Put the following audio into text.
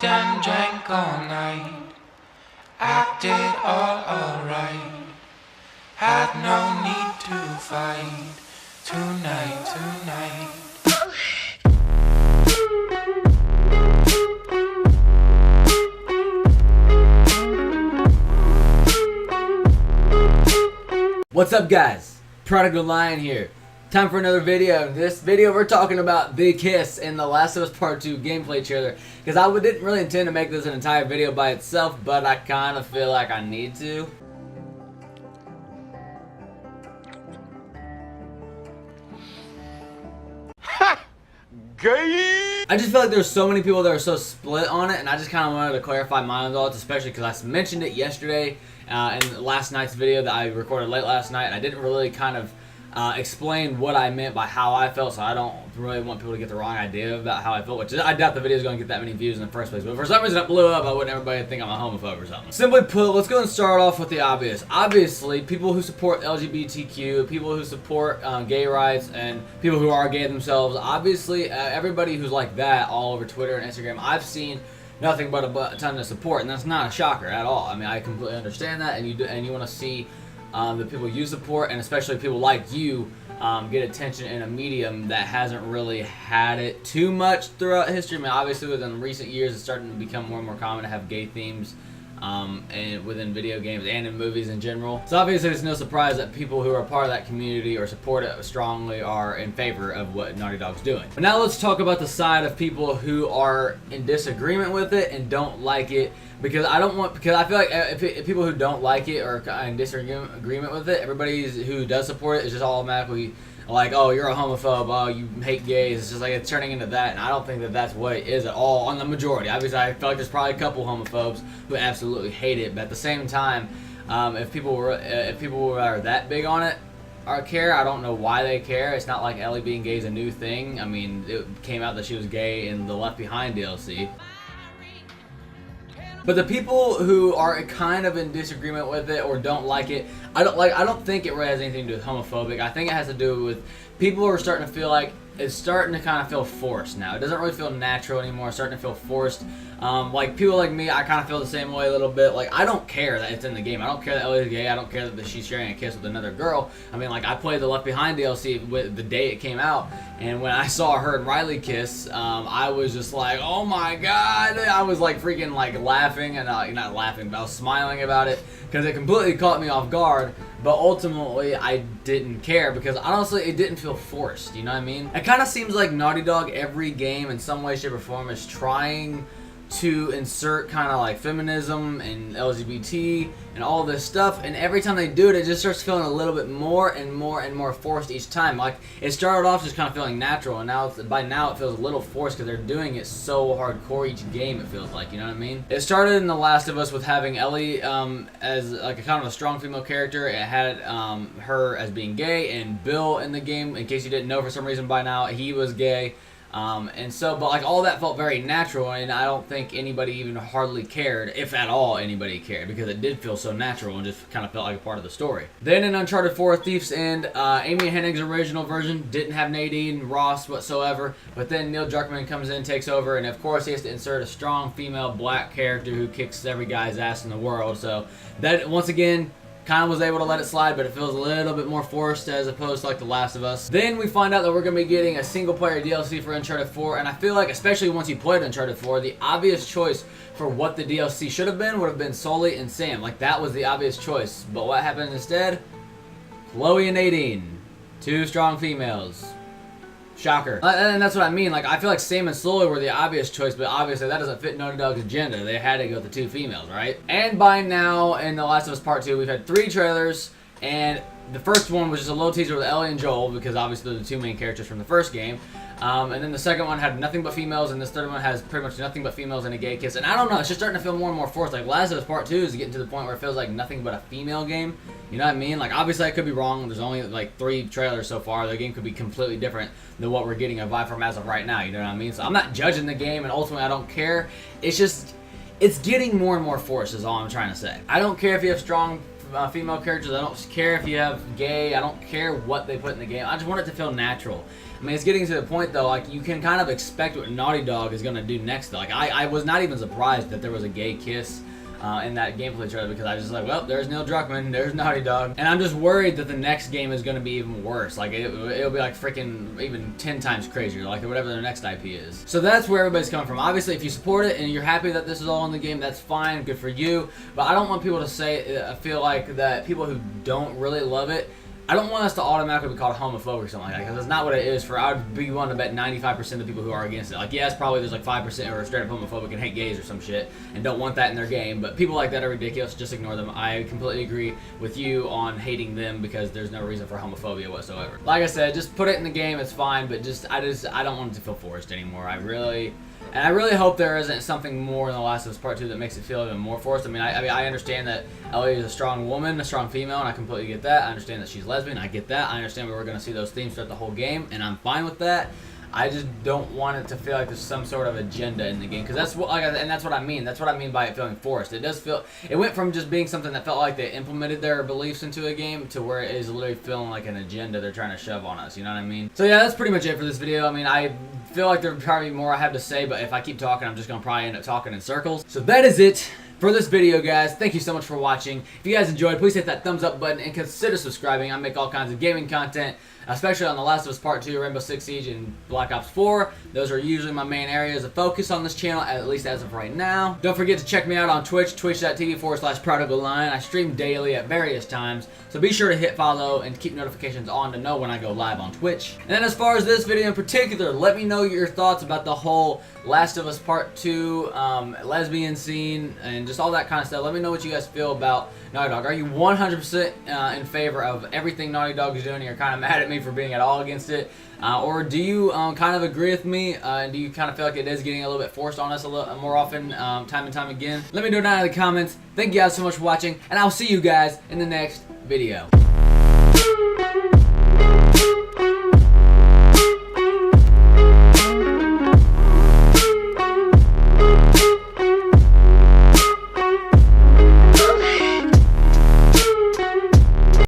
and drank all night, acted all alright, had no need to fight tonight. What's up, guys? ProdigalLion here. Time for another video. In this video we're talking about the kiss in The Last of Us Part 2 gameplay trailer, because I didn't really intend to make this an entire video by itself, but I kind of feel like I need to. I just feel like there's so many people that are so split on it, and I just kind of wanted to clarify my own thoughts, especially because I mentioned it yesterday in last night's video that I recorded late last night, and I didn't really kind of explain what I meant by how I felt, so I don't really want people to get the wrong idea about how I felt, which I doubt the video is going to get that many views in the first place, but for some reason it blew up. I wouldn't everybody think I'm a homophobe or something. Simply put, let's go and start off with the obvious. Obviously, people who support LGBTQ, people who support gay rights, and people who are gay themselves, obviously everybody who's like that all over Twitter and Instagram, I've seen nothing but a ton of support, and that's not a shocker at all. I mean, I completely understand that, and you want to see the people you support, and especially people like you, get attention in a medium that hasn't really had it too much throughout history. I mean, obviously within recent years it's starting to become more and more common to have gay themes and within video games and in movies in general. So obviously it's no surprise that people who are part of that community or support it strongly are in favor of what Naughty Dog's doing. But now let's talk about the side of people who are in disagreement with it and don't like it. Because I feel like if people who don't like it or in disagreement with it, everybody who does support it is just automatically like, oh, you're a homophobe, oh, you hate gays. It's just like it's turning into that, and I don't think that that's what it is at all on the majority. Obviously, I feel like there's probably a couple homophobes who absolutely hate it, but at the same time, if people were that big on it or care, I don't know why they care. It's not like Ellie being gay is a new thing. I mean, it came out that she was gay in the Left Behind DLC. But the people who are kind of in disagreement with it or don't like it, I don't think it really has anything to do with homophobic. I think it has to do with people who are starting to feel like it's starting to kind of feel forced now. It doesn't really feel natural anymore. It's starting to feel forced. Like people like me, I kind of feel the same way a little bit. Like, I don't care that it's in the game. I don't care that Ellie's gay. I don't care that she's sharing a kiss with another girl. I mean, like, I played the Left Behind DLC with the day it came out, and when I saw her and Riley kiss, I was just like, oh my god. I was like freaking like laughing, and not laughing, but I was smiling about it because it completely caught me off guard. But ultimately, I didn't care because honestly, it didn't feel forced. You know what I mean? It kind of seems like Naughty Dog, every game in some way, shape, or form, is trying to insert kind of like feminism and LGBT and all this stuff, and every time they do it, it just starts feeling a little bit more and more forced each time. Like, it started off just kind of feeling natural, and by now it feels a little forced because they're doing it so hardcore each game, it feels like, you know what I mean? It started in The Last of Us with having Ellie as like a kind of a strong female character. It had her as being gay, and Bill in the game, in case you didn't know for some reason by now, he was gay. But like all that felt very natural, and I don't think anybody even hardly cared, if at all anybody cared, because it did feel so natural and just kind of felt like a part of the story. Then in Uncharted 4 Thief's End, Amy Hennig's original version didn't have Nadine Ross whatsoever, but then Neil Druckmann comes in, takes over, and of course he has to insert a strong female black character who kicks every guy's ass in the world, so that, once again, kind of was able to let it slide, but it feels a little bit more forced as opposed to like The Last of Us. Then we find out that we're going to be getting a single-player DLC for Uncharted 4, and I feel like, especially once you played Uncharted 4, the obvious choice for what the DLC should have been would have been Sully and Sam. Like, that was the obvious choice. But what happened instead? Chloe and Nadine. Two strong females. Shocker. And that's what I mean. Like, I feel like Sam and Sully were the obvious choice, but obviously that doesn't fit Naughty Dog's agenda. They had to go with the two females, right? And by now, in The Last of Us Part 2, we've had 3 trailers, and the first one was just a little teaser with Ellie and Joel, because obviously they're the two main characters from the first game. And then the second one had nothing but females, and this third one has pretty much nothing but females and a gay kiss. And I don't know, it's just starting to feel more and more forced. Like, Last of Us Part 2 is getting to the point where it feels like nothing but a female game. You know what I mean? Like, obviously I could be wrong. There's only like 3 trailers so far. The game could be completely different than what we're getting a vibe from as of right now. You know what I mean? So I'm not judging the game, and ultimately I don't care. It's just, it's getting more and more forced is all I'm trying to say. I don't care if you have strong female characters. I don't care if you have gay. I don't care what they put in the game. I just want it to feel natural. I mean, it's getting to the point though, like you can kind of expect what Naughty Dog is gonna do next. Though. Like I was not even surprised that there was a gay kiss in that gameplay trailer, because I was just like, well, there's Neil Druckmann, there's Naughty Dog, and I'm just worried that the next game is gonna be even worse. Like it'll be like freaking even 10 times crazier, like whatever their next IP is. So that's where everybody's coming from. Obviously, if you support it and you're happy that this is all in the game, that's fine, good for you. But I don't want people to say, I feel like that people who don't really love it, I don't want us to automatically be called homophobic or something like that, because that's not what it is. I would be willing to bet 95% of the people who are against it. Like, yes, probably there's like 5% who are straight up homophobic and hate gays or some shit and don't want that in their game, but people like that are ridiculous. Just ignore them. I completely agree with you on hating them, because there's no reason for homophobia whatsoever. Like I said, just put it in the game, it's fine, but I don't want it to feel forced anymore. I really hope there isn't something more in The Last of Us Part 2 that makes it feel even more forced. I mean, I understand that Ellie is a strong woman, a strong female, and I completely get that. I understand that she's lesbian, I get that. I understand we're going to see those themes throughout the whole game, and I'm fine with that. I just don't want it to feel like there's some sort of agenda in the game, because that's what, and that's what I mean. That's what I mean by it feeling forced. It does feel. It went from just being something that felt like they implemented their beliefs into a game to where it is literally feeling like an agenda they're trying to shove on us. You know what I mean? So yeah, that's pretty much it for this video. I mean, I feel like there'd probably be more I have to say, but if I keep talking, I'm just gonna probably end up talking in circles. So that is it for this video, guys. Thank you so much for watching. If you guys enjoyed, please hit that thumbs up button and consider subscribing. I make all kinds of gaming content, especially on The Last of Us Part 2, Rainbow Six Siege, and Black Ops 4. Those are usually my main areas of focus on this channel, at least as of right now. Don't forget to check me out on Twitch, twitch.tv/ProdigalLion. I stream daily at various times, so be sure to hit follow and keep notifications on to know when I go live on Twitch. And then as far as this video in particular, let me know your thoughts about the whole Last of Us Part 2 lesbian scene and just all that kind of stuff. Let me know what you guys feel about Naughty Dog. Are you 100% in favor of everything Naughty Dog is doing, and you're kind of mad at me for being at all against it? Or do you kind of agree with me? Do you kind of feel like it is getting a little bit forced on us a little more often, time and time again? Let me know down in the comments. Thank you guys so much for watching, and I'll see you guys in the next video.